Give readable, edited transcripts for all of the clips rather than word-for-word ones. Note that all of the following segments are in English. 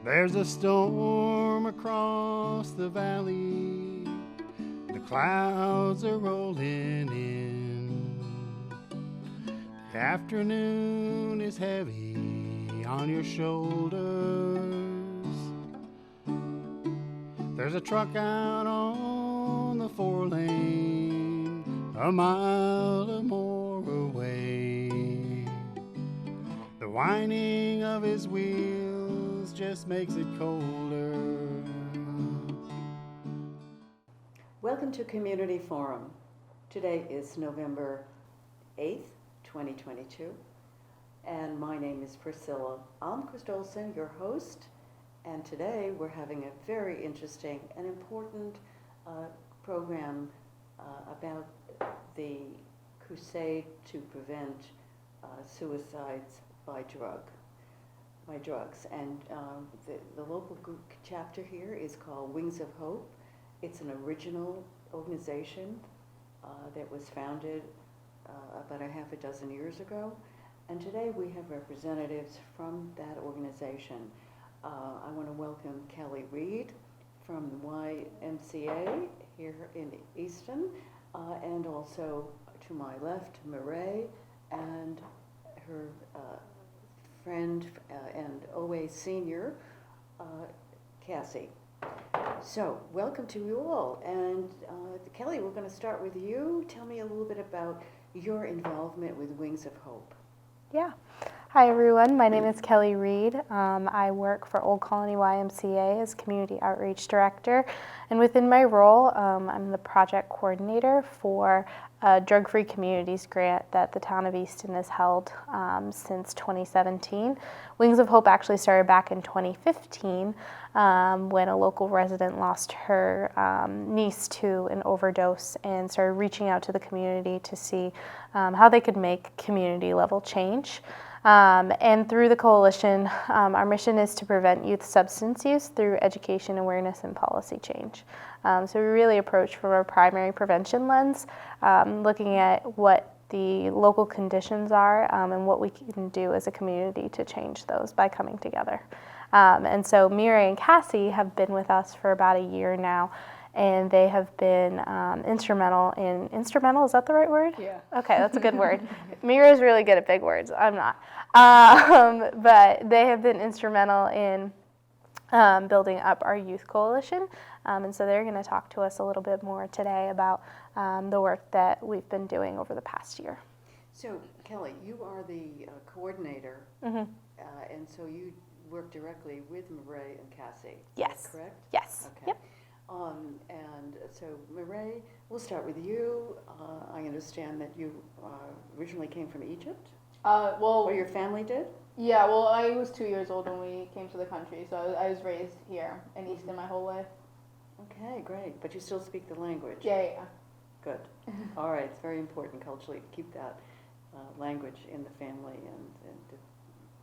There's a storm across the valley. The clouds are rolling in. The afternoon is heavy on your shoulders. There's a truck out on the 4-lane, a mile or more away. The whining of his wheels just makes it colder. Welcome to Community Forum. Today is November 8th, 2022, and my name is Priscilla Almquist Olsen, your host, and today we're having a very interesting and important program about the crusade to prevent suicides by drugs. And the local group chapter here is called Wings of Hope. It's an original organization that was founded about a half a dozen years ago. And today we have representatives from that organization. I want to welcome Kelly Reed from the YMCA here in Easton, and also to my left, Meray, and her friend and OA senior, Cassie. So, welcome to you all. And Kelly, we're going to start with you. Tell me a little bit about your involvement with Wings of Hope. Yeah. Hi, everyone. My name is Kelly Reed. I work for Old Colony YMCA as Community Outreach Director. And within my role, I'm the project coordinator for a Drug-Free Communities grant that the town of Easton has held since 2017. Wings of Hope actually started back in 2015 when a local resident lost her niece to an overdose and started reaching out to the community to see how they could make community-level change. And through the coalition, our mission is to prevent youth substance use through education, awareness, and policy change. So we really approach from a primary prevention lens, looking at what the local conditions are and what we can do as a community to change those by coming together. And so Meray and Cassie have been with us for about a year now, and they have been instrumental, is that the right word? Yeah. Okay, that's a good word. Miray's really good at big words, I'm not. But they have been instrumental in building up our youth coalition, and so they're going to talk to us a little bit more today about the work that we've been doing over the past year. So, Kelly, you are the coordinator, and so you work directly with Meray and Cassie. Yes. Is that correct? Yes. Okay. Yep. And so, Meray, we'll start with you. I understand that you originally came from Egypt, or your family did? Yeah, well, I was 2 years old when we came to the country, so I was raised here in Easton my whole life. Okay, great. But you still speak the language? Yeah. Good. All right, it's very important culturally to keep that language in the family and to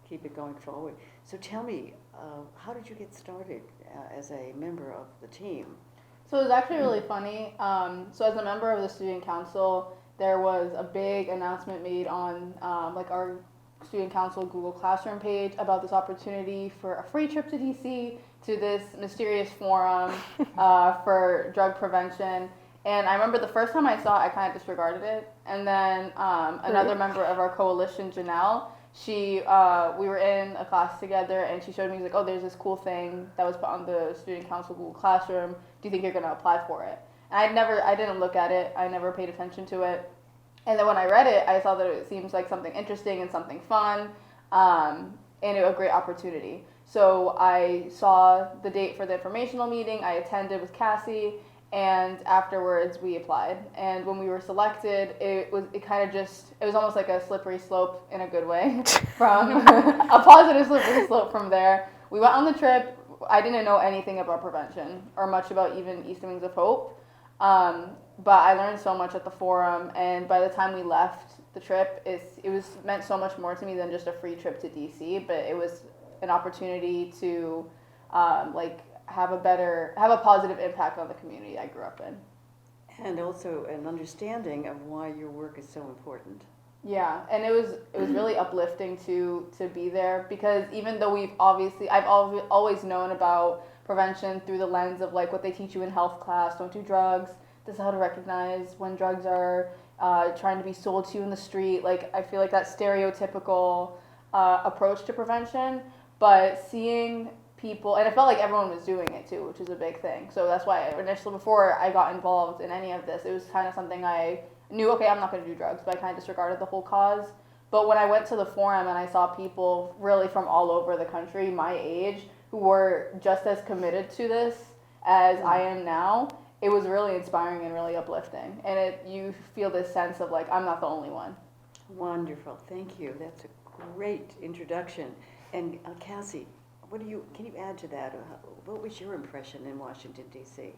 keep it going forward. So tell me, how did you get started as a member of the team? So it was actually really funny. So as a member of the student council, there was a big announcement made on our student council Google Classroom page about this opportunity for a free trip to DC to this mysterious forum for drug prevention. And I remember the first time I saw it, I kind of disregarded it. And then another member of our coalition, Janelle, we were in a class together, and she showed me, like, oh, there's this cool thing that was put on the student council Google Classroom. Do you think you're going to apply for it? And I didn't look at it. I never paid attention to it. And then when I read it, I saw that it seems like something interesting and something fun, and a great opportunity. So I saw the date for the informational meeting. I attended with Cassie, and afterwards we applied. And when we were selected, it was almost like a slippery slope in a good way, from a positive slippery slope from there. We went on the trip. I didn't know anything about prevention or much about even Easton Wings of Hope. But I learned so much at the forum, and by the time we left the trip, it was meant so much more to me than just a free trip to DC, but it was an opportunity to have a positive impact on the community I grew up in. And also an understanding of why your work is so important. Yeah, and it was really uplifting to be there, because even though I've always known about prevention through the lens of like what they teach you in health class: don't do drugs. This is how to recognize when drugs are trying to be sold to you in the street. Like, I feel like that stereotypical approach to prevention, but seeing people, and I felt like everyone was doing it too, which is a big thing. So that's why initially, before I got involved in any of this, it was kind of something I knew, okay, I'm not going to do drugs, but I kind of disregarded the whole cause. But when I went to the forum and I saw people really from all over the country, my age, who were just as committed to this as I am now, it was really inspiring and really uplifting. And you feel this sense of like, I'm not the only one. Wonderful, thank you. That's a great introduction. And Cassie, can you add to that? What was your impression in Washington, D.C.?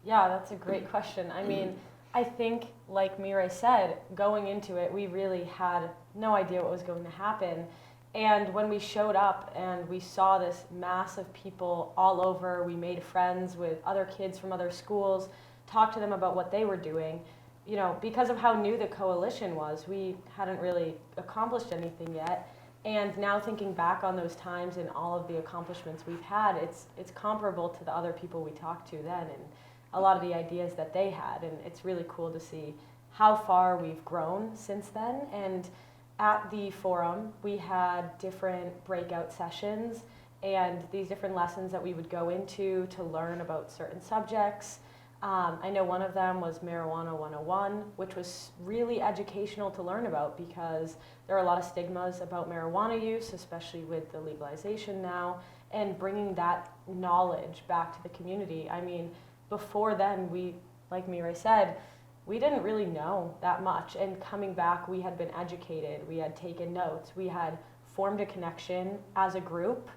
Yeah, that's a great question. I mean, I think, like Meray said, going into it, we really had no idea what was going to happen. And when we showed up and we saw this mass of people all over, we made friends with other kids from other schools, talked to them about what they were doing. You know, because of how new the coalition was, we hadn't really accomplished anything yet. And now thinking back on those times and all of the accomplishments we've had, it's comparable to the other people we talked to then, and a lot of the ideas that they had. And it's really cool to see how far we've grown since then. And at the forum, we had different breakout sessions and these different lessons that we would go into to learn about certain subjects. I know one of them was Marijuana 101, which was really educational to learn about, because there are a lot of stigmas about marijuana use, especially with the legalization now, and bringing that knowledge back to the community. I mean, before then, like Meray said, we didn't really know that much. And coming back, we had been educated, we had taken notes, we had formed a connection as a group,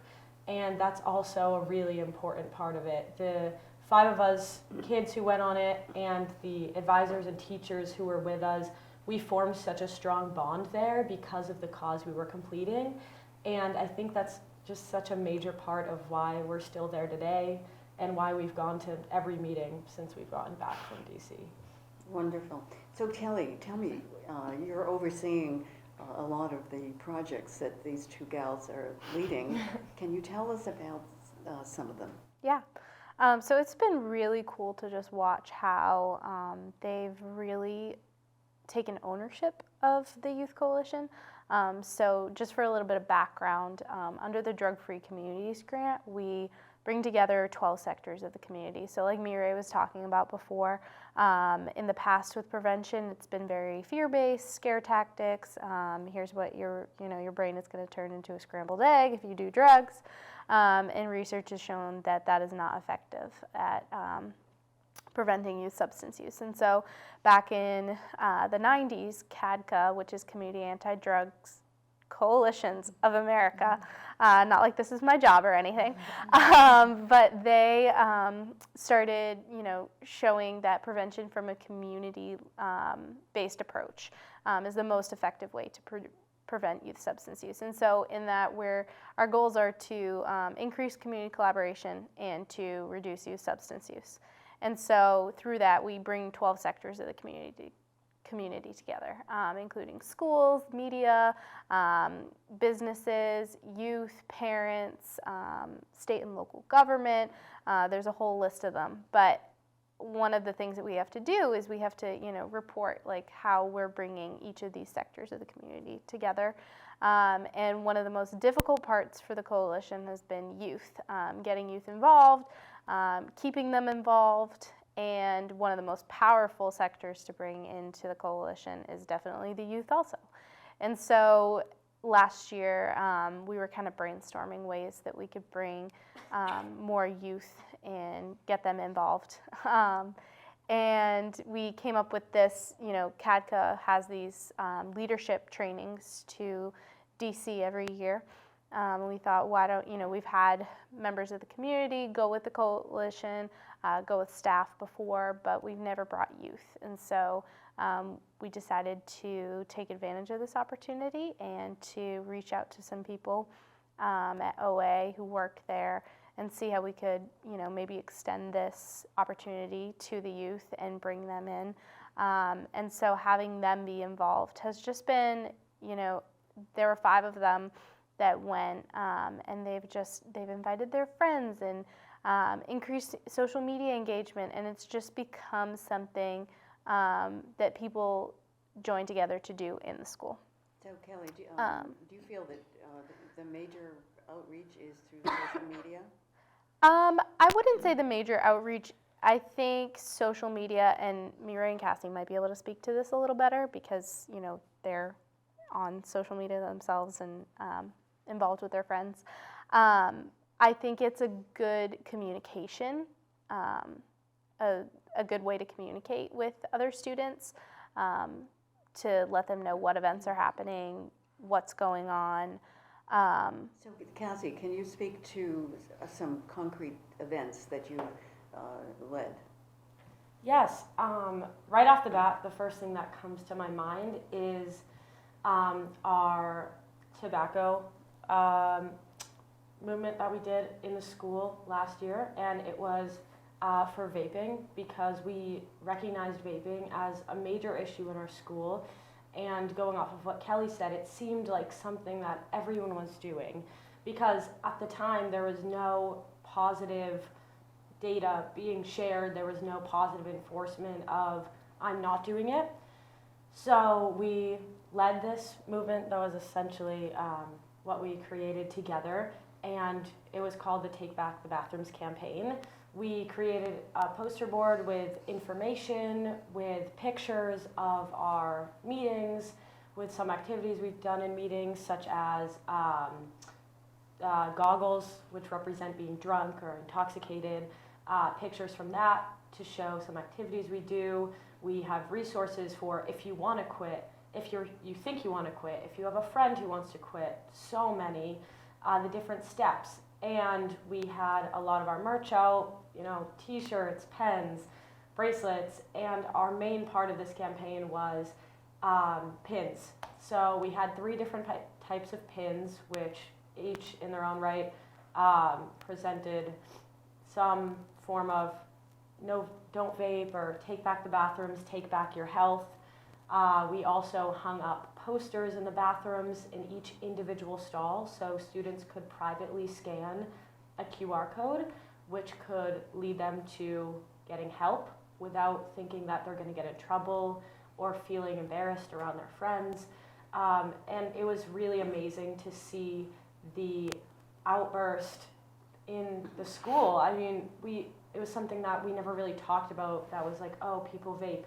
and that's also a really important part of it. The 5 of us kids who went on it and the advisors and teachers who were with us, we formed such a strong bond there because of the cause we were completing. And I think that's just such a major part of why we're still there today and why we've gone to every meeting since we've gotten back from DC. Wonderful. So Kelly, tell me, you're overseeing a lot of the projects that these 2 gals are leading. Can you tell us about some of them? Yeah. So it's been really cool to just watch how they've really taken ownership of the Youth Coalition. So just for a little bit of background, under the Drug Free Communities Grant, we bring together 12 sectors of the community. So like Meray was talking about before, in the past with prevention, it's been very fear-based, scare tactics. Here's what your brain is going to turn into a scrambled egg if you do drugs. And research has shown that that is not effective at preventing youth substance use. And so back in the 90s, CADCA, which is Community Anti-Drugs Coalitions of America, not like this is my job or anything, but they started, showing that prevention from a community-based approach is the most effective way to prevent youth substance use. And so in that, our goals are to increase community collaboration and to reduce youth substance use. And so through that, we bring 12 sectors of the community together, including schools, media, businesses, youth, parents, state and local government. There's a whole list of them. But one of the things that we have to do is we have to, report like how we're bringing each of these sectors of the community together. And one of the most difficult parts for the coalition has been youth, getting youth involved, keeping them involved. And one of the most powerful sectors to bring into the coalition is definitely the youth also. And so last year, we were kind of brainstorming ways that we could bring more youth and get them involved. And we came up with this, CADCA has these leadership trainings to DC every year. We thought, why don't, we've had members of the community go with the coalition, go with staff before, but we've never brought youth. And so we decided to take advantage of this opportunity and to reach out to some people at OA who work there and see how we could, maybe extend this opportunity to the youth and bring them in. And so having them be involved has just been, there were 5 of them that went, and they've invited their friends and increased social media engagement, and it's just become something that people join together to do in the school. So Kelly, do you feel that the major outreach is through social media? I wouldn't say the major outreach. I think social media, and Meray and Cassie might be able to speak to this a little better because, they're on social media themselves and involved with their friends. I think it's a good communication, a good way to communicate with other students, to let them know what events are happening, what's going on. So Cassie, can you speak to some concrete events that you led? Yes. Right off the bat, the first thing that comes to my mind is our tobacco movement that we did in the school last year, and it was for vaping because we recognized vaping as a major issue in our school. And going off of what Kelly said, it seemed like something that everyone was doing because at the time there was no positive data being shared, there was no positive enforcement of I'm not doing it. So we led this movement that was essentially what we created together, and it was called the Take Back the Bathrooms campaign. We created a poster board with information, with pictures of our meetings, with some activities we've done in meetings, such as goggles, which represent being drunk or intoxicated, pictures from that to show some activities we do. We have resources for if you want to quit, if you think you want to quit, if you have a friend who wants to quit, so many, the different steps. And we had a lot of our merch out, t-shirts, pens, bracelets, and our main part of this campaign was pins. So we had 3 different types of pins, which each in their own right presented some form of no, don't vape, or take back the bathrooms, take back your health. We also hung up posters in the bathrooms in each individual stall so students could privately scan a QR code, which could lead them to getting help without thinking that they're going to get in trouble or feeling embarrassed around their friends. And it was really amazing to see the outburst in the school. I mean, it was something that we never really talked about, that was like, oh, people vape.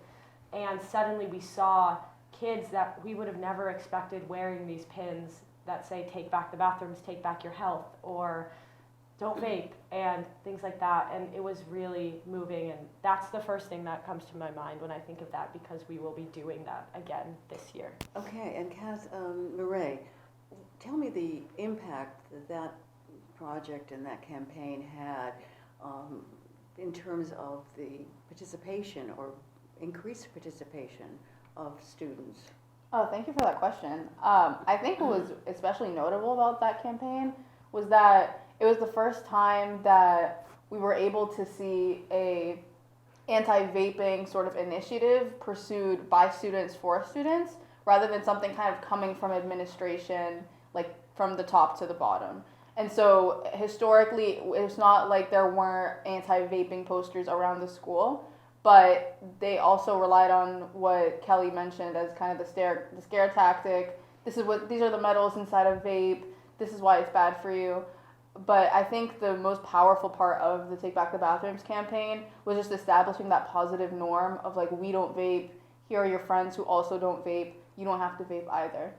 And suddenly we saw kids that we would have never expected wearing these pins that say, take back the bathrooms, take back your health, or don't vape, and things like that. And it was really moving, and that's the first thing that comes to my mind when I think of that, because we will be doing that again this year. Okay, and Meray, tell me the impact that project and that campaign had in terms of the participation or increased participation of students. Oh, thank you for that question. I think what was especially notable about that campaign was that it was the first time that we were able to see a anti-vaping sort of initiative pursued by students for students, rather than something kind of coming from administration, like from the top to the bottom. And so historically, it's not like there weren't anti-vaping posters around the school, but they also relied on what Kelly mentioned as kind of the scare tactic. These are the metals inside of vape. This is why it's bad for you. But I think the most powerful part of the Take Back the Bathrooms campaign was just establishing that positive norm of like, we don't vape. Here are your friends who also don't vape. You don't have to vape either.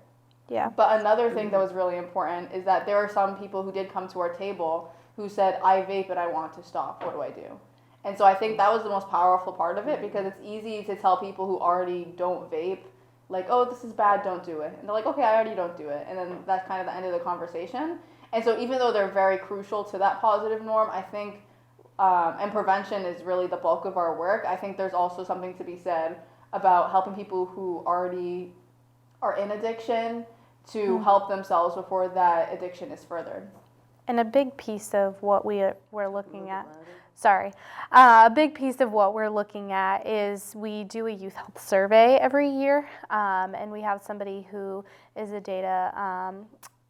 Yeah. But another thing that was really important is that there are some people who did come to our table who said, I vape and I want to stop. What do I do? And so I think that was the most powerful part of it, because it's easy to tell people who already don't vape, like, oh, this is bad, don't do it. And they're like, okay, I already don't do it. And then that's kind of the end of the conversation. And so even though they're very crucial to that positive norm, I think, and prevention is really the bulk of our work, I think there's also something to be said about helping people who already are in addiction to help themselves before that addiction is furthered. And a big piece of what we're looking at. Sorry. A big piece of what we're looking at is we do a youth health survey every year, and we have somebody who is a data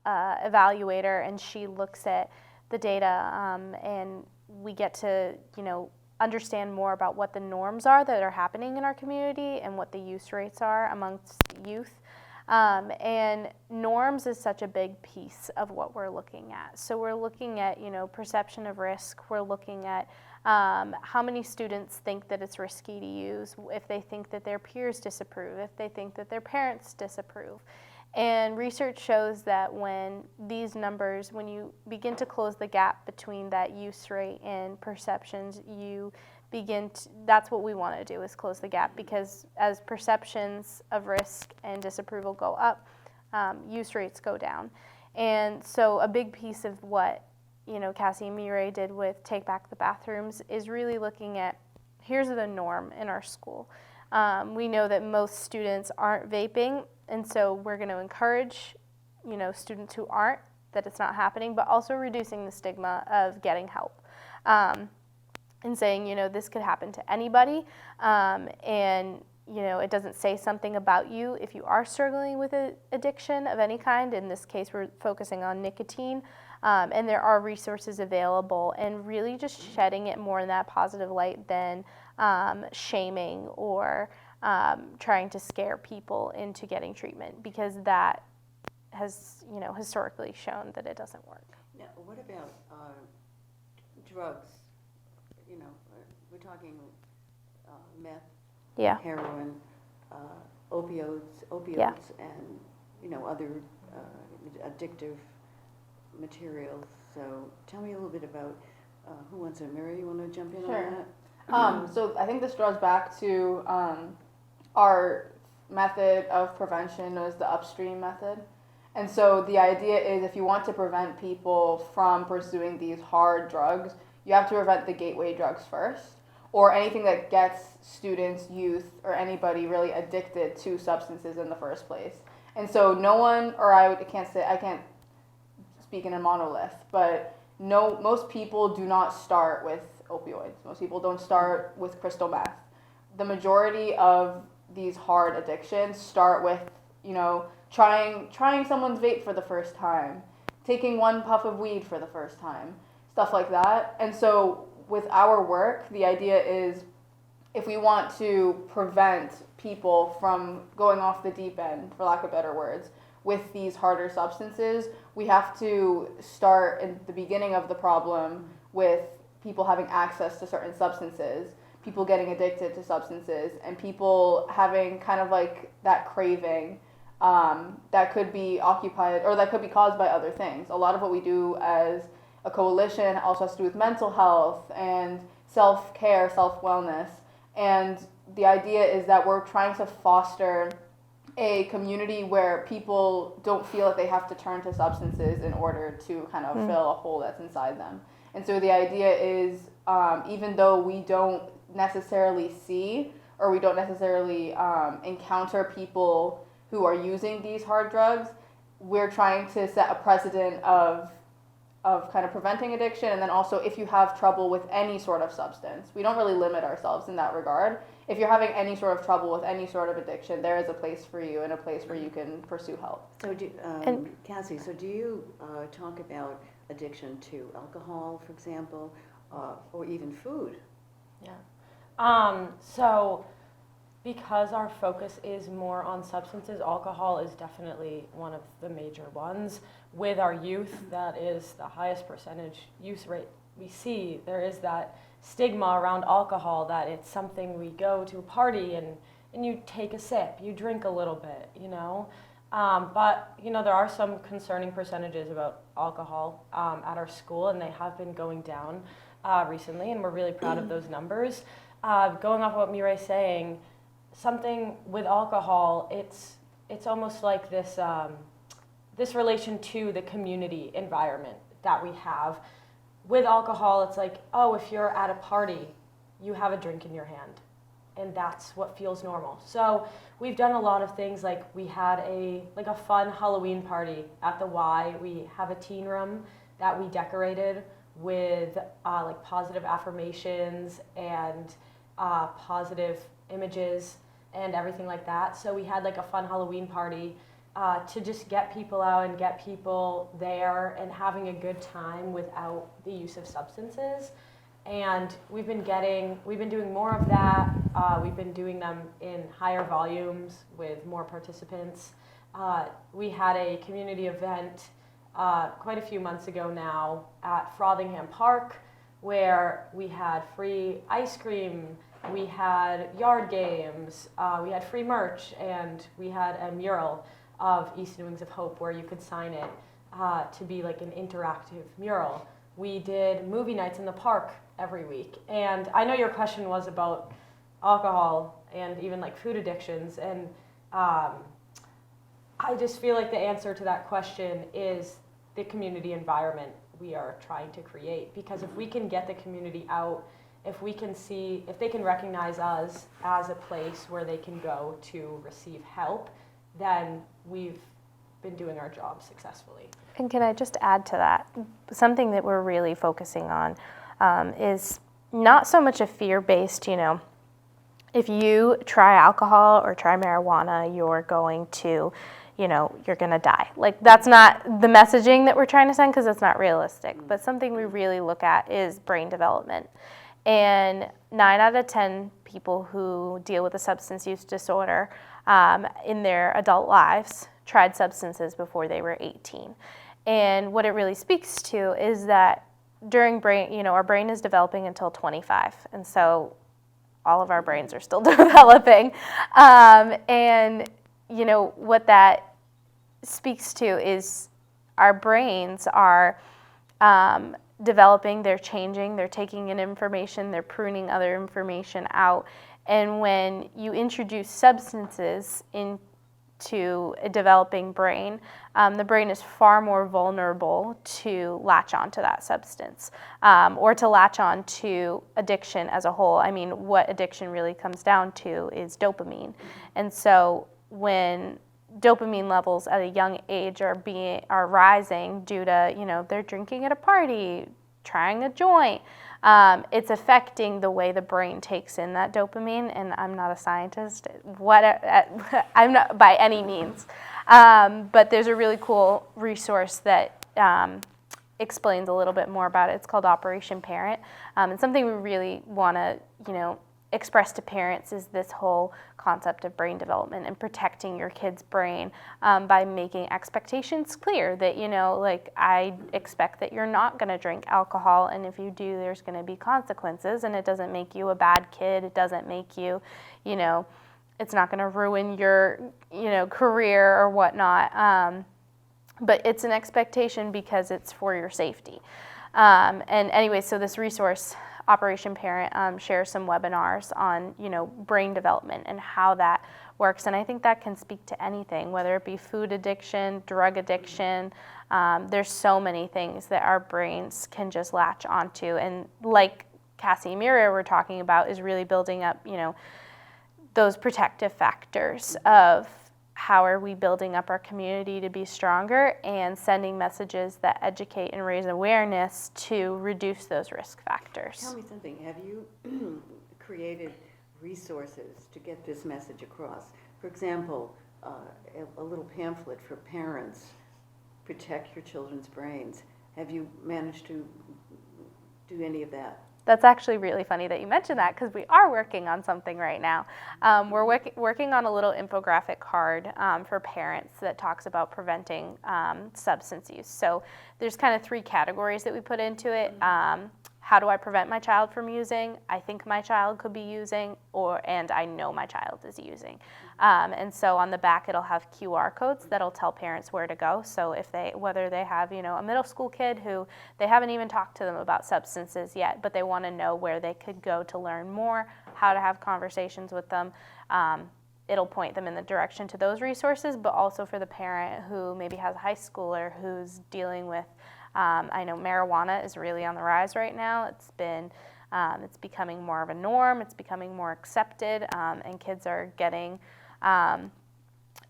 evaluator, and she looks at the data, and we get to, understand more about what the norms are that are happening in our community and what the use rates are amongst youth. And norms is such a big piece of what we're looking at. So we're looking at, perception of risk. We're looking at how many students think that it's risky to use, if they think that their peers disapprove, if they think that their parents disapprove. And research shows that when these numbers, when you begin to close the gap between that use rate and perceptions, you begin to, that's what we want to do, is close the gap, because as perceptions of risk and disapproval go up, use rates go down. And so a big piece of what Cassie and Meray did with Take Back the Bathrooms is really looking at, here's the norm in our school. We know that most students aren't vaping, and so we're going to encourage, students who aren't, that it's not happening, but also reducing the stigma of getting help. And saying, this could happen to anybody, and it doesn't say something about you if you are struggling with an addiction of any kind. In this case, we're focusing on nicotine, and there are resources available, and really just shedding it more in that positive light than shaming or trying to scare people into getting treatment, because that has, historically shown that it doesn't work. Now, what about drugs? We're talking meth, Yeah. heroin, opioids, Yeah. and other addictive materials. So tell me a little bit about who wants to. Meray, you want to jump in Sure. on that? So I think this draws back to our method of prevention, known as the upstream method. And so the idea is, if you want to prevent people from pursuing these hard drugs, you have to prevent the gateway drugs first, or anything that gets students, youth, or anybody really addicted to substances in the first place. And so no one, or I can't speak in a monolith, but most people do not start with opioids. Most people don't start with crystal meth. The majority of these hard addictions start with, trying someone's vape for the first time, taking one puff of weed for the first time, stuff like that. And so with our work, the idea is, if we want to prevent people from going off the deep end, for lack of better words, with these harder substances, we have to start in the beginning of the problem with people having access to certain substances, people getting addicted to substances, and people having kind of like that craving that could be occupied, or that could be caused by other things. A lot of what we do as a coalition also has to do with mental health and self-care, self-wellness. And the idea is that we're trying to foster a community where people don't feel that they have to turn to substances in order to kind of fill a hole that's inside them. And so the idea is, even though we don't necessarily see, or we don't necessarily encounter people who are using these hard drugs, we're trying to set a precedent of kind of preventing addiction. And then also, if you have trouble with any sort of substance, we don't really limit ourselves in that regard. If you're having any sort of trouble with any sort of addiction, there is a place for you, and a place where you can pursue help. So, Cassie, do you talk about addiction to alcohol, for example, or even food? Yeah. So because our focus is more on substances, alcohol is definitely one of the major ones. With our youth, that is the highest percentage use rate we see. There is that stigma around alcohol, that it's something we go to a party and you take a sip, you drink a little bit, but there are some concerning percentages about alcohol at our school, and they have been going down recently, and we're really proud of those numbers. Going off what Meray's saying, something with alcohol, it's almost like this this relation to the community environment that we have. With alcohol, it's like, oh, if you're at a party, you have a drink in your hand, and that's what feels normal. So we've done a lot of things, like we had a fun Halloween party at the Y. We have a teen room that we decorated with like positive affirmations and positive images and everything like that. So we had like a fun Halloween party to just get people out and get people there and having a good time without the use of substances. And we've been doing more of that. We've been doing them in higher volumes with more participants. We had a community event quite a few months ago now at Frothingham Park, where we had free ice cream, we had yard games, we had free merch, and we had a mural of Easton Wings of Hope where you could sign it to be like an interactive mural. We did movie nights in the park every week. And I know your question was about alcohol and even like food addictions, and I just feel like the answer to that question is the community environment we are trying to create. Because if we can get the community out, if they can recognize us as a place where they can go to receive help, then we've been doing our job successfully. And can I just add to that? Something that we're really focusing on is not so much a fear-based, if you try alcohol or try marijuana, you're going to, you're going to die. Like, that's not the messaging that we're trying to send, because it's not realistic. But something we really look at is brain development. And 9 out of 10 people who deal with a substance use disorder in their adult lives tried substances before they were 18. And what it really speaks to is that during brain, our brain is developing until 25. And so all of our brains are still developing. And what that speaks to is our brains are developing, they're changing, they're taking in information, they're pruning other information out. And when you introduce substances into a developing brain, the brain is far more vulnerable to latch onto that substance or to latch on to addiction as a whole. I mean, what addiction really comes down to is dopamine. And so when dopamine levels at a young age are rising due to, they're drinking at a party, trying a joint, it's affecting the way the brain takes in that dopamine. And I'm not a scientist, I'm not by any means, but there's a really cool resource that explains a little bit more about it. It's called Operation Parent, and something we really want to, express to parents is this whole concept of brain development and protecting your kid's brain by making expectations clear that, I expect that you're not going to drink alcohol, and if you do, there's going to be consequences, and it doesn't make you a bad kid. It doesn't make you, it's not going to ruin your, career or whatnot. But it's an expectation because it's for your safety. And anyway, so this resource, Operation Parent, shares some webinars on, brain development and how that works. And I think that can speak to anything, whether it be food addiction, drug addiction. There's so many things that our brains can just latch onto. And like Cassie and Meray were talking about, is really building up, those protective factors of how are we building up our community to be stronger and sending messages that educate and raise awareness to reduce those risk factors. Tell me something. Have you created resources to get this message across? For example, a little pamphlet for parents, Protect Your Children's Brains. Have you managed to do any of that? That's actually really funny that you mentioned that, because we are working on something right now. We're working on a little infographic card for parents that talks about preventing substance use. So there's kind of 3 categories that we put into it. How do I prevent my child from using? I think my child could be using, and I know my child is using. And so on the back, it'll have QR codes that'll tell parents where to go. So whether they have, a middle school kid who they haven't even talked to them about substances yet, but they want to know where they could go to learn more, how to have conversations with them, it'll point them in the direction to those resources, but also for the parent who maybe has a high schooler who's dealing with, I know marijuana is really on the rise right now. It's becoming more of a norm. It's becoming more accepted, and kids are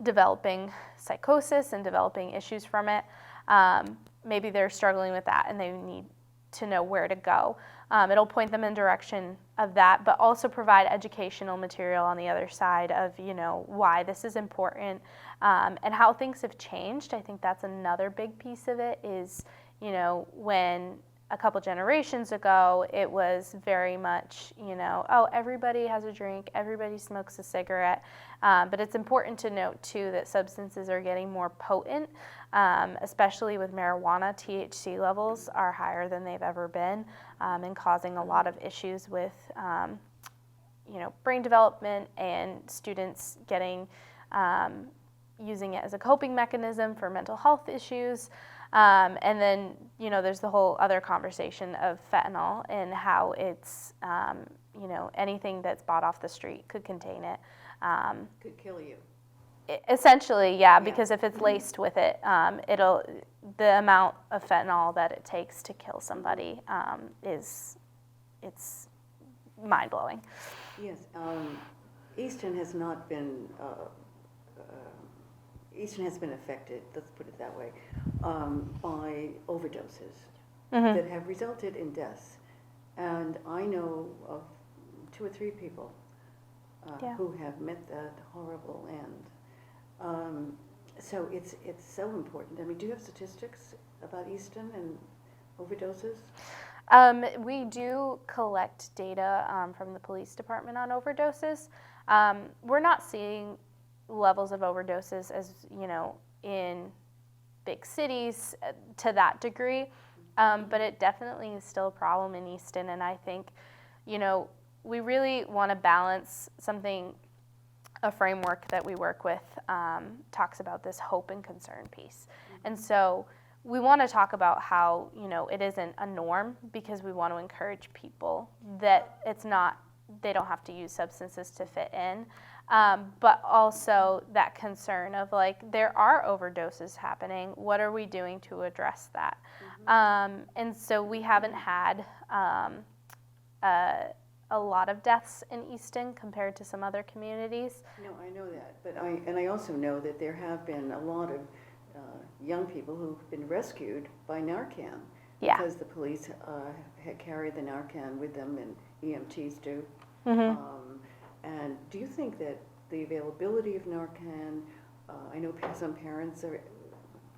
developing psychosis and developing issues from it. Maybe they're struggling with that, and they need to know where to go. It'll point them in direction of that, but also provide educational material on the other side of, why this is important, and how things have changed. I think that's another big piece of it is, when a couple generations ago, it was very much, oh, everybody has a drink, everybody smokes a cigarette. But it's important to note, too, that substances are getting more potent, especially with marijuana. THC levels are higher than they've ever been, and causing a lot of issues with, brain development and students getting, using it as a coping mechanism for mental health issues. And then, there's the whole other conversation of fentanyl and how it's, anything that's bought off the street could contain it. Could kill you. Essentially, yeah, because if it's laced with it, the amount of fentanyl that it takes to kill somebody it's mind-blowing. Yes, Easton has not been, Easton has been affected, let's put it that way, by overdoses that have resulted in deaths. And I know of 2 or 3 people who have met that horrible end. So it's so important. I mean, do you have statistics about Easton and overdoses? We do collect data from the police department on overdoses. We're not seeing levels of overdoses as, in big cities to that degree, but it definitely is still a problem in Easton. And I think, we really want to balance something. A framework that we work with talks about this hope and concern piece. And so we want to talk about how, it isn't a norm, because we want to encourage people that it's not, they don't have to use substances to fit in. But also that concern of there are overdoses happening. What are we doing to address that? And so we haven't had a lot of deaths in Easton compared to some other communities. No, I know that, but I also know that there have been a lot of young people who've been rescued by Narcan because the police had carried the Narcan with them, and EMTs do. And do you think that the availability of Narcan, I know some parents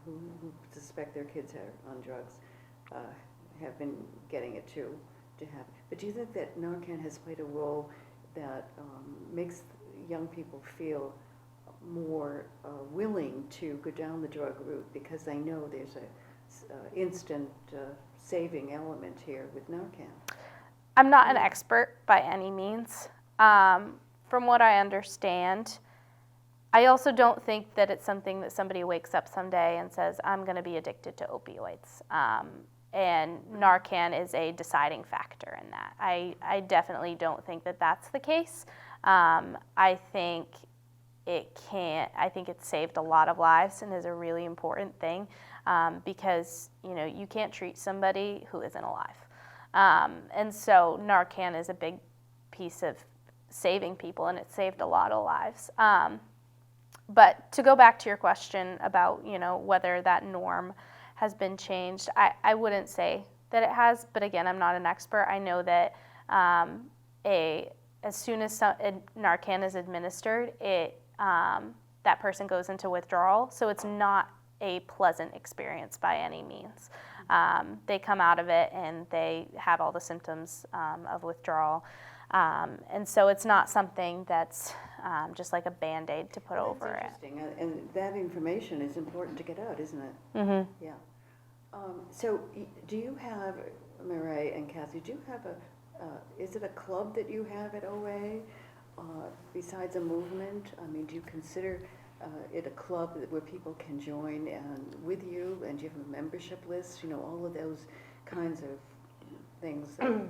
who suspect their kids are on drugs have been getting it too, to have. But do you think that Narcan has played a role that makes young people feel more willing to go down the drug route because they know there's a instant saving element here with Narcan? I'm not an expert by any means. From what I understand, I also don't think that it's something that somebody wakes up someday and says, I'm going to be addicted to opioids. And Narcan is a deciding factor in that. I definitely don't think that that's the case. I think it's saved a lot of lives and is a really important thing, because you can't treat somebody who isn't alive. And so Narcan is a big piece of saving people, and it saved a lot of lives. But to go back to your question about whether that norm has been changed, I wouldn't say that it has, but again, I'm not an expert. I know that as soon as Narcan is administered, that person goes into withdrawal, so it's not a pleasant experience by any means. They come out of it and they have all the symptoms of withdrawal, and so it's not something that's just like a Band-Aid to put over it. Interesting, and that information is important to get out, isn't it? Mm-hmm. Yeah. So do you have, Meray and Cassie, do you have is it a club that you have at OA besides a movement? I mean, do you consider it a club where people can join with you, and do you have a membership list? All of those kinds of things that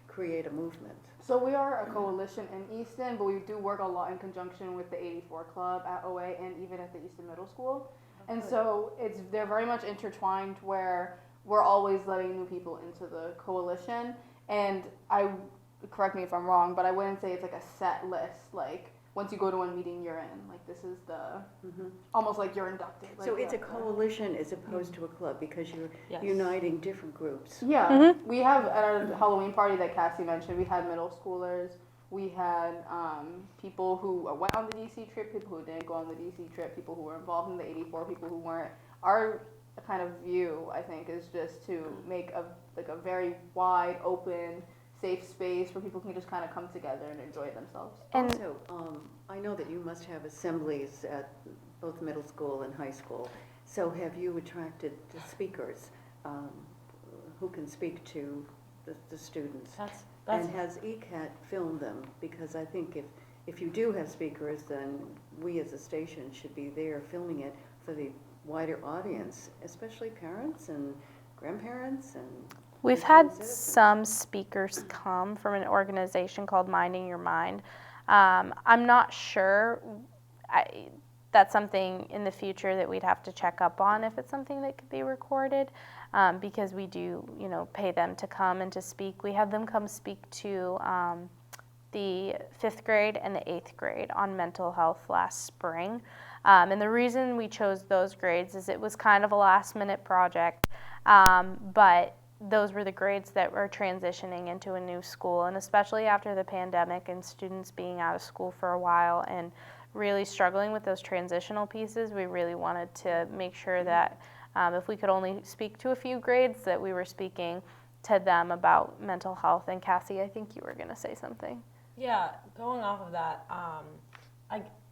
create a movement. So we are a coalition in Easton, but we do work a lot in conjunction with the 84 Club at OA and even at the Easton Middle School. And so they're very much intertwined, where we're always letting new people into the coalition. And correct me if I'm wrong, but I wouldn't say it's like a set list. Like once you go to one meeting, you're in. Like, this is almost like you're inducted. Like, So it's a coalition as opposed to a club because you're Yes. uniting different groups. Yeah, we have at our Halloween party that Cassie mentioned, we had middle schoolers, we had people who went on the DC trip, people who didn't go on the DC trip, people who were involved in the 84, people who weren't. Our kind of view, I think, is just to make a very wide, open, safe space where people can just kind of come together and enjoy themselves. And Also, I know that you must have assemblies at both middle school and high school. So have you attracted the speakers who can speak to the students? That's And has ECAT filmed them? Because I think if you do have speakers, then we as a station should be there filming it for the wider audience, especially parents and grandparents and we've concerned had citizens. some speakers come from an organization called Minding Your Mind. I'm not sure. That's something in the future that we'd have to check up on if it's something that could be recorded, because we do, pay them to come and to speak. We had them come speak to the 5th grade and the 8th grade on mental health last spring. And the reason we chose those grades is it was kind of a last-minute project, but those were the grades that were transitioning into a new school, and especially after the pandemic and students being out of school for a while and really struggling with those transitional pieces, we really wanted to make sure that if we could only speak to a few grades, that we were speaking to them about mental health. And Cassie, I think you were going to say something. Yeah, going off of that,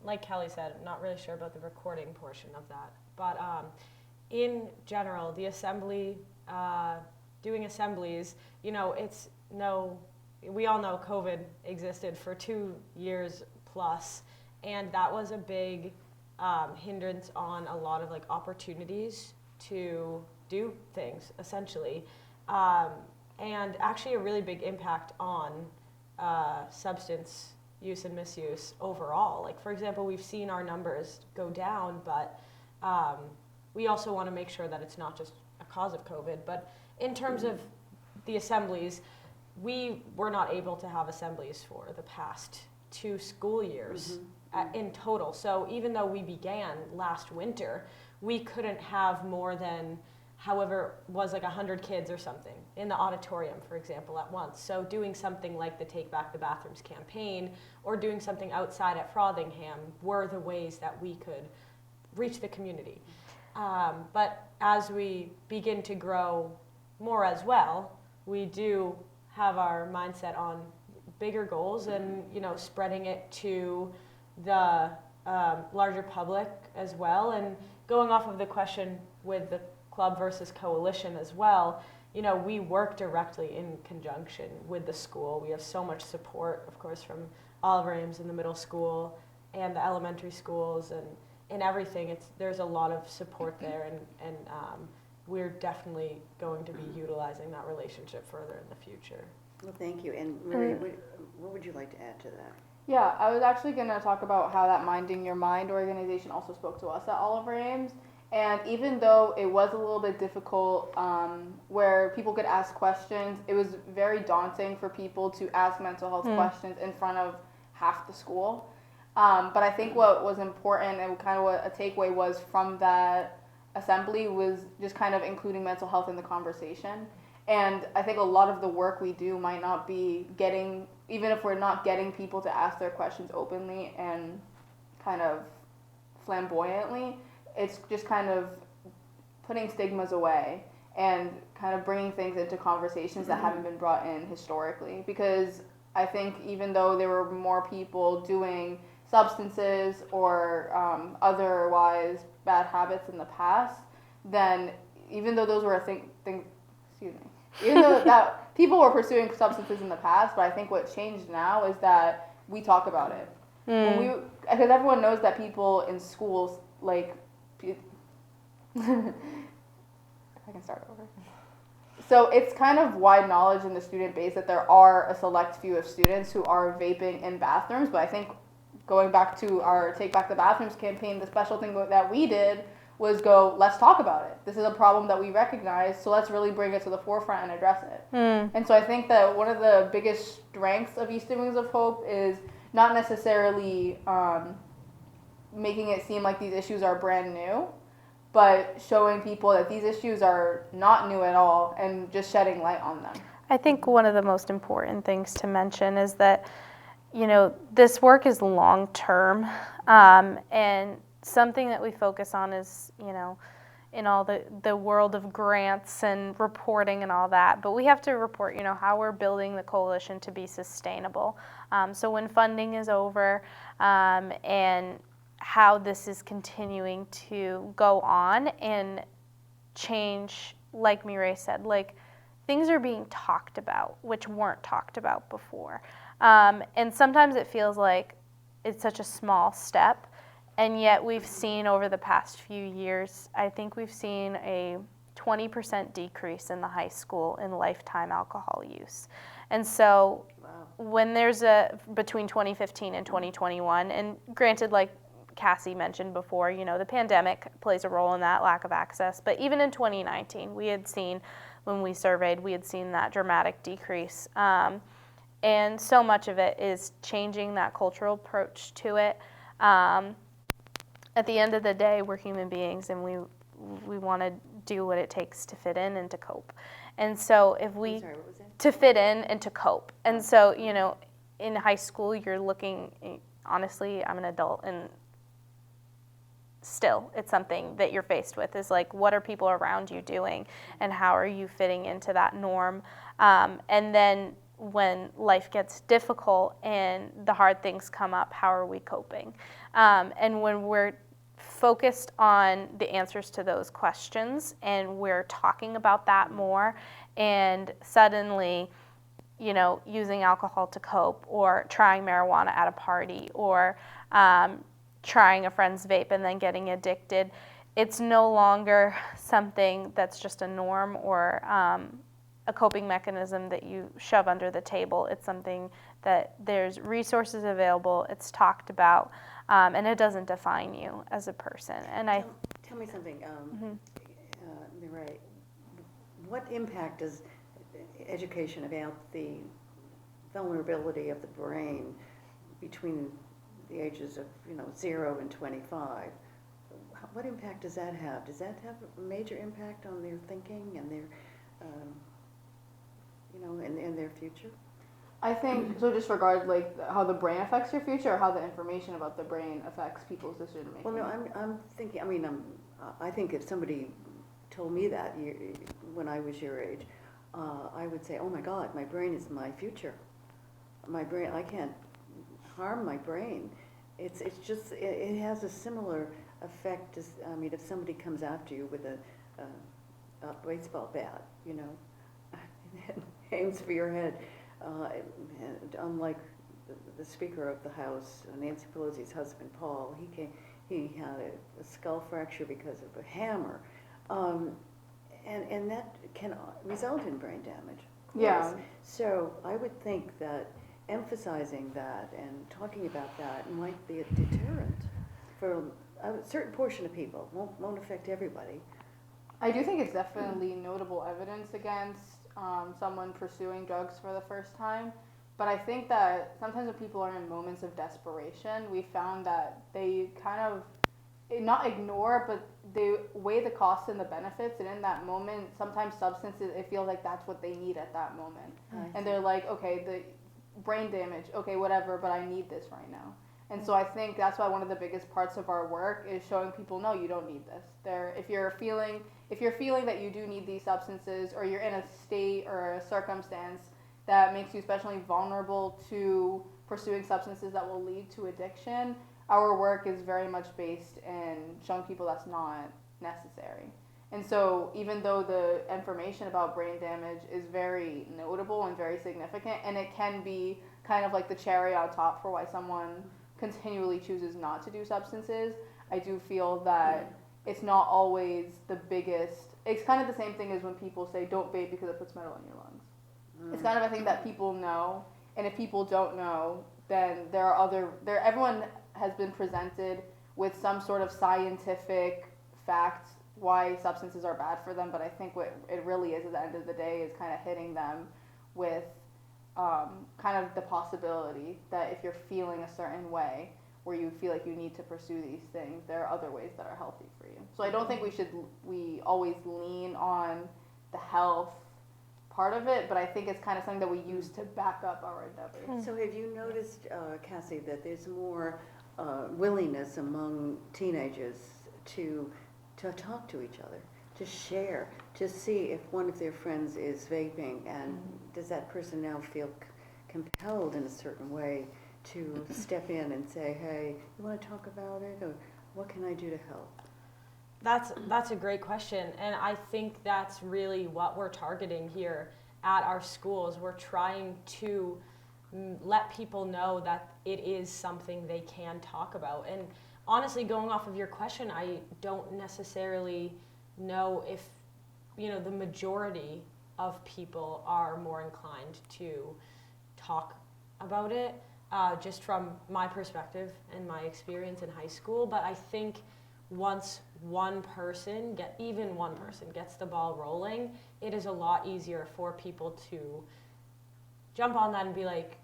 like Kelly said, I'm not really sure about the recording portion of that. But in general, the assembly, doing assemblies, we all know COVID existed for 2 years plus, and that was a big hindrance on a lot of opportunities to do things, essentially, and actually a really big impact on substance use and misuse overall. Like, for example, we've seen our numbers go down, but we also want to make sure that it's not just a cause of COVID. But in terms of the assemblies, we were not able to have assemblies for the past 2 school years in total. So even though we began last winter, we couldn't have more than however was 100 kids or something in the auditorium, for example, at once. So doing something like the Take Back the Bathrooms campaign or doing something outside at Frothingham were the ways that we could reach the community. But as we begin to grow more as well, we do have our mindset on bigger goals and spreading it to the larger public as well. And going off of the question with the club versus coalition as well, we work directly in conjunction with the school. We have so much support, of course, from Oliver Ames in the middle school and the elementary schools and everything. There's a lot of support there, and we're definitely going to be utilizing that relationship further in the future. Well, thank you. And Meray, what would you like to add to that? Yeah, I was actually going to talk about how that Minding Your Mind organization also spoke to us at Oliver Ames. And even though it was a little bit difficult where people could ask questions, it was very daunting for people to ask mental health questions in front of half the school. But I think what was important and kind of what a takeaway was from that assembly was just kind of including mental health in the conversation. And I think a lot of the work we do might not be getting, even if we're not getting people to ask their questions openly and kind of flamboyantly, it's just kind of putting stigmas away and kind of bringing things into conversations that haven't been brought in historically. Because I think even though there were more people doing substances or otherwise bad habits in the past, then even though those were even though that people were pursuing substances in the past, but I think what changed now is that we talk about it. Because everyone knows that people in schools, I can start over. So it's kind of wide knowledge in the student base that there are a select few of students who are vaping in bathrooms, but I think going back to our Take Back the Bathrooms campaign, the special thing that we did was let's talk about it. This is a problem that we recognize, so let's really bring it to the forefront and address it. And so I think that one of the biggest strengths of Eastern Wings of Hope is not necessarily making it seem like these issues are brand new, but showing people that these issues are not new at all and just shedding light on them. I think one of the most important things to mention is that, you know, this work is long term, and something that we focus on is, you know, in all the world of grants and reporting and all that, but we have to report, you know, how we're building the coalition to be sustainable. So when funding is over, and how this is continuing to go on and change, like Meray said, like things are being talked about, which weren't talked about before. And sometimes it feels like it's such a small step, and yet we've seen over the past few years, I think we've seen a 20% decrease in the high school in lifetime alcohol use. And so when there's between 2015 and 2021, and granted, like Cassie mentioned before, you know, the pandemic plays a role in that lack of access, but even in 2019, we had seen, when we surveyed, we had seen that dramatic decrease. And so much of it is changing that cultural approach to it. At the end of the day, we're human beings, and we want to do what it takes to fit in and to cope. And so if we, Sorry, what was that? to fit in and to cope. And so, you know, in high school, you're looking, honestly, I'm an adult, and still it's something that you're faced with, is like, what are people around you doing, and how are you fitting into that norm? And then when life gets difficult and the hard things come up, how are we coping? And when we're focused on the answers to those questions and we're talking about that more, and suddenly, you know, using alcohol to cope, or trying marijuana at a party, or trying a friend's vape and then getting addicted, it's no longer something that's just a norm or a coping mechanism that you shove under the table. It's something that there's resources available, it's talked about, and it doesn't define you as a person. And Tell me something, Meray, what impact does education about the vulnerability of the brain between the ages of, you know, 0 and 25, what impact does that have? Does that have a major impact on their thinking and their, you know, and their future? I think, so just regard like how the brain affects your future, or how the information about the brain affects people's decision making? Well, no, I'm thinking, I mean, I think if somebody told me that when I was your age, I would say, oh my God, my brain is my future. My brain, I can't harm my brain. It's just, it has a similar effect as, I mean, if somebody comes after you with a baseball bat, you know, and aims for your head, and unlike the Speaker of the House, Nancy Pelosi's husband, Paul, he had a skull fracture because of a hammer, and that can result in brain damage. Yeah. So I would think that emphasizing that and talking about that might be a deterrent for a certain portion of people. Won't affect everybody. I do think it's definitely notable evidence against someone pursuing drugs for the first time. But I think that sometimes when people are in moments of desperation, we found that they kind of not ignore, but they weigh the costs and the benefits. And in that moment, sometimes substances, it feels like that's what they need at that moment. And they're like, okay, the brain damage, okay, whatever, but I need this right now. And so I think that's why one of the biggest parts of our work is showing people, no, you don't need this. If you're feeling that you do need these substances, or you're in a state or a circumstance that makes you especially vulnerable to pursuing substances that will lead to addiction, our work is very much based in showing people that's not necessary. And so even though the information about brain damage is very notable and very significant, and it can be kind of like the cherry on top for why someone continually chooses not to do substances, I do feel that it's not always the biggest. It's kind of the same thing as when people say don't vape because it puts metal in your lungs. It's kind of a thing that people know, and if people don't know, then everyone has been presented with some sort of scientific fact why substances are bad for them, but I think what it really is at the end of the day is kind of hitting them with kind of the possibility that if you're feeling a certain way where you feel like you need to pursue these things, there are other ways that are healthy for you. So I don't think we always lean on the health part of it, but I think it's kind of something that we use to back up our endeavors. So have you noticed, Cassie, that there's more willingness among teenagers to talk to each other, to share, to see if one of their friends is vaping, and does that person now feel compelled in a certain way to step in and say, hey, you want to talk about it, or what can I do to help? That's a great question, and I think that's really what we're targeting here at our schools. We're trying to let people know that it is something they can talk about. And honestly, going off of your question, I don't necessarily know if, the majority of people are more inclined to talk about it, just from my perspective and my experience in high school. But I think once one person gets the ball rolling, it is a lot easier for people to jump on that and be like,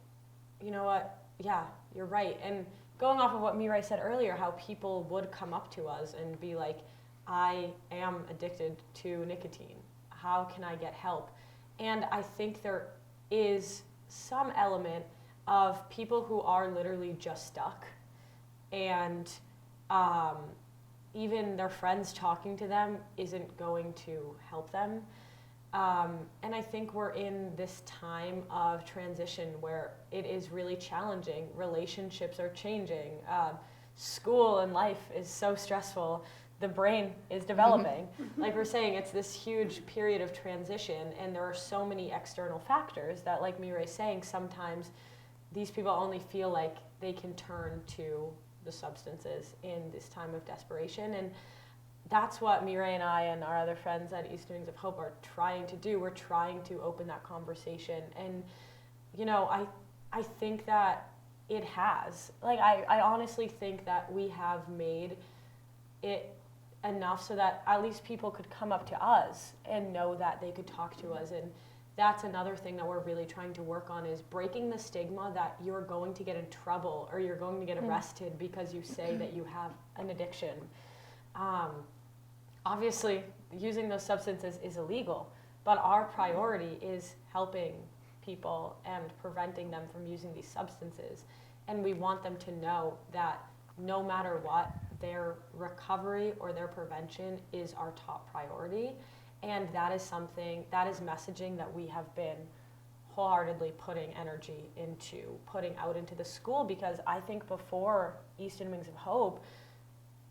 you know what, yeah, you're right. And going off of what Meray said earlier, how people would come up to us and be like, I am addicted to nicotine. How can I get help? And I think there is some element of people who are literally just stuck, and even their friends talking to them isn't going to help them. And I think we're in this time of transition where it is really challenging. Relationships are changing. School and life is so stressful. The brain is developing. Like we're saying, it's this huge period of transition, and there are so many external factors that, like Miray's saying, sometimes these people only feel like they can turn to the substances in this time of desperation. And that's what Meray and I and our other friends at Eastern Wings of Hope are trying to do. We're trying to open that conversation. And, I think that it has. Like, I honestly think that we have made it enough so that at least people could come up to us and know that they could talk to us. And that's another thing that we're really trying to work on, is breaking the stigma that you're going to get in trouble or you're going to get arrested because you say that you have an addiction. Obviously, using those substances is illegal, but our priority is helping people and preventing them from using these substances. And we want them to know that no matter what, their recovery or their prevention is our top priority. And that is messaging that we have been wholeheartedly putting energy into, putting out into the school, because I think before Eastern Wings of Hope,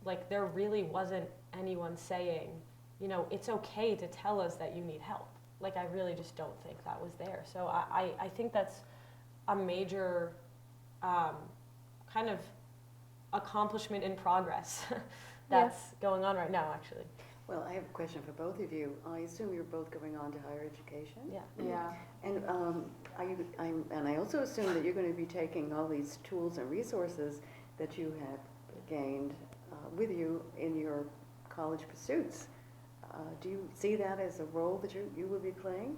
like, there really wasn't anyone saying, it's okay to tell us that you need help. Like, I really just don't think that was there. So I think that's a major kind of accomplishment in progress that's going on right now, actually. Well, I have a question for both of you. I assume you're both going on to higher education? Yeah. And I also assume that you're going to be taking all these tools and resources that you have gained with you in your college pursuits. Do you see that as a role that you will be playing?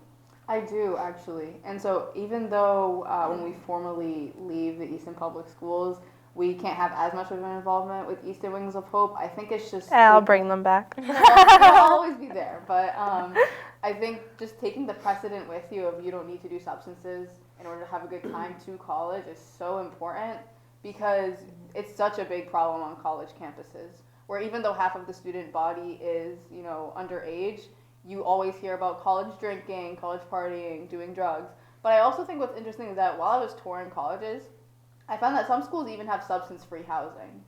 I do, actually. And so even though when we formally leave the Easton Public Schools, we can't have as much of an involvement with Eastern Wings of Hope, I think it's just... I'll bring them back. I'll always be there. But I think just taking the precedent with you of you don't need to do substances in order to have a good time to college is so important, because it's such a big problem on college campuses, where even though half of the student body is, underage, you always hear about college drinking, college partying, doing drugs. But I also think what's interesting is that while I was touring colleges, I found that some schools even have substance-free housing.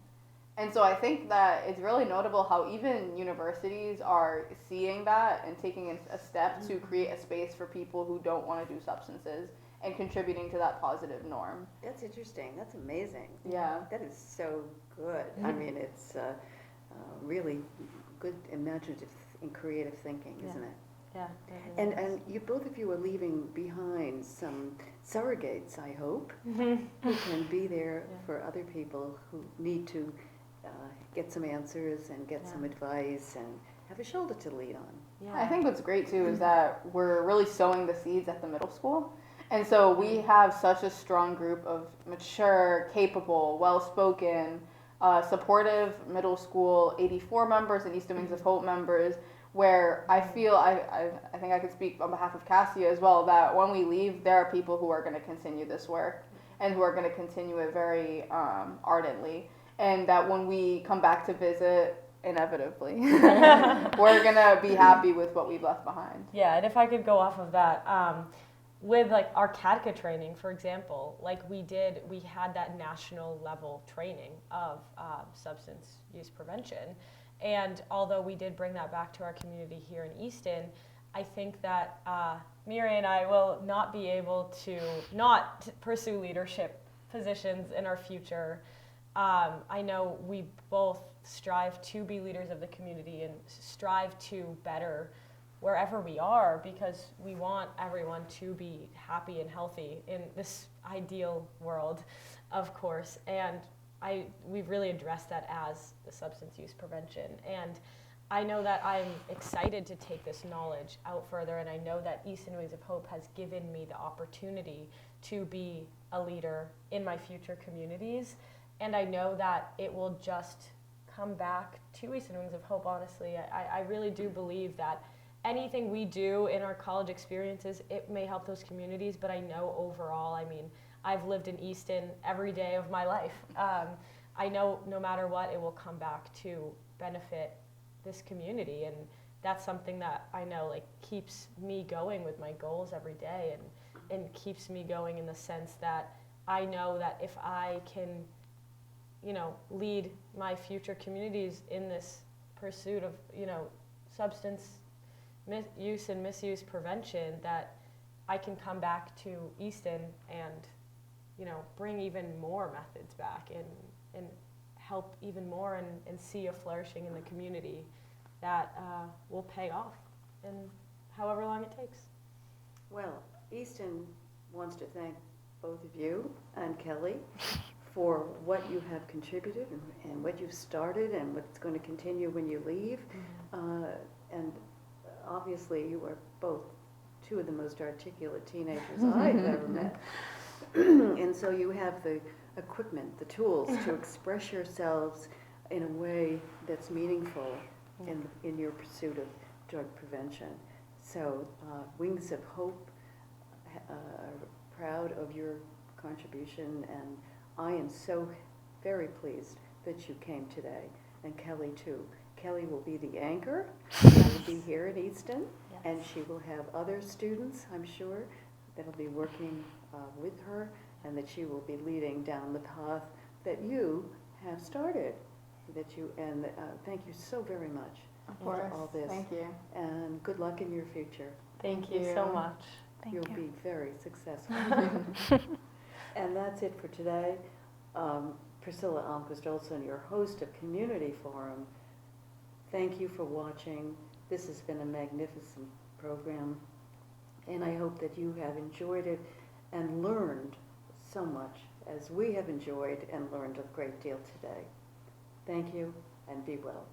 And so I think that it's really notable how even universities are seeing that and taking a step to create a space for people who don't want to do substances and contributing to that positive norm. That's interesting. That's amazing. Yeah. That is so good. I mean, it's really good imaginative and creative thinking, isn't it? Yeah. And you, both of you are leaving behind some surrogates, I hope, who can be there for other people who need to get some answers and get some advice and have a shoulder to lean on. Yeah. I think what's great too is that we're really sowing the seeds at the middle school. And so we have such a strong group of mature, capable, well-spoken, supportive middle school 84 members and Eastern Wings of Hope members, where I feel, I think I could speak on behalf of Cassie as well, that when we leave, there are people who are going to continue this work and who are going to continue it very ardently. And that when we come back to visit, inevitably, we're going to be happy with what we've left behind. Yeah, and if I could go off of that, with like our CADCA training, for example, like we had that national level training of substance use prevention. And although we did bring that back to our community here in Easton, I think that Meray and I will not be able to not pursue leadership positions in our future. I know we both strive to be leaders of the community and strive to better wherever we are, because we want everyone to be happy and healthy in this ideal world, of course. And we've really addressed that as the substance use prevention. And I know that I'm excited to take this knowledge out further, and I know that Easton Wings of Hope has given me the opportunity to be a leader in my future communities. And I know that it will just come back to Easton Wings of Hope, honestly. I really do believe that anything we do in our college experiences, it may help those communities, but I know overall, I mean, I've lived in Easton every day of my life. I know no matter what, it will come back to benefit this community, and that's something that I know like keeps me going with my goals every day, and keeps me going in the sense that I know that if I can, you know, lead my future communities in this pursuit of, you know, substance use and misuse prevention, that I can come back to Easton and, you know, bring even more methods back and help even more and see a flourishing in the community that will pay off in however long it takes. Well, Easton wants to thank both of you and Kelly for what you have contributed and what you've started and what's going to continue when you leave. And obviously you are both two of the most articulate teenagers I've ever met. And so you have the equipment, the tools to express yourselves in a way that's meaningful in your pursuit of drug prevention. So Wings of Hope are proud of your contribution, and I am so very pleased that you came today, and Kelly too. Kelly will be the anchor. She will be here at Easton, Yes. and she will have other students, I'm sure, that will be working with her, and that she will be leading down the path that you have started. And thank you so very much for all this. Thank you. And good luck in your future. Thank you so much. Thank You'll you. be very successful. And that's it for today. Priscilla Almquist Olsen, your host of Community Forum. Thank you for watching. This has been a magnificent program, and I hope that you have enjoyed it and learned so much as we have enjoyed and learned a great deal today. Thank you, and be well.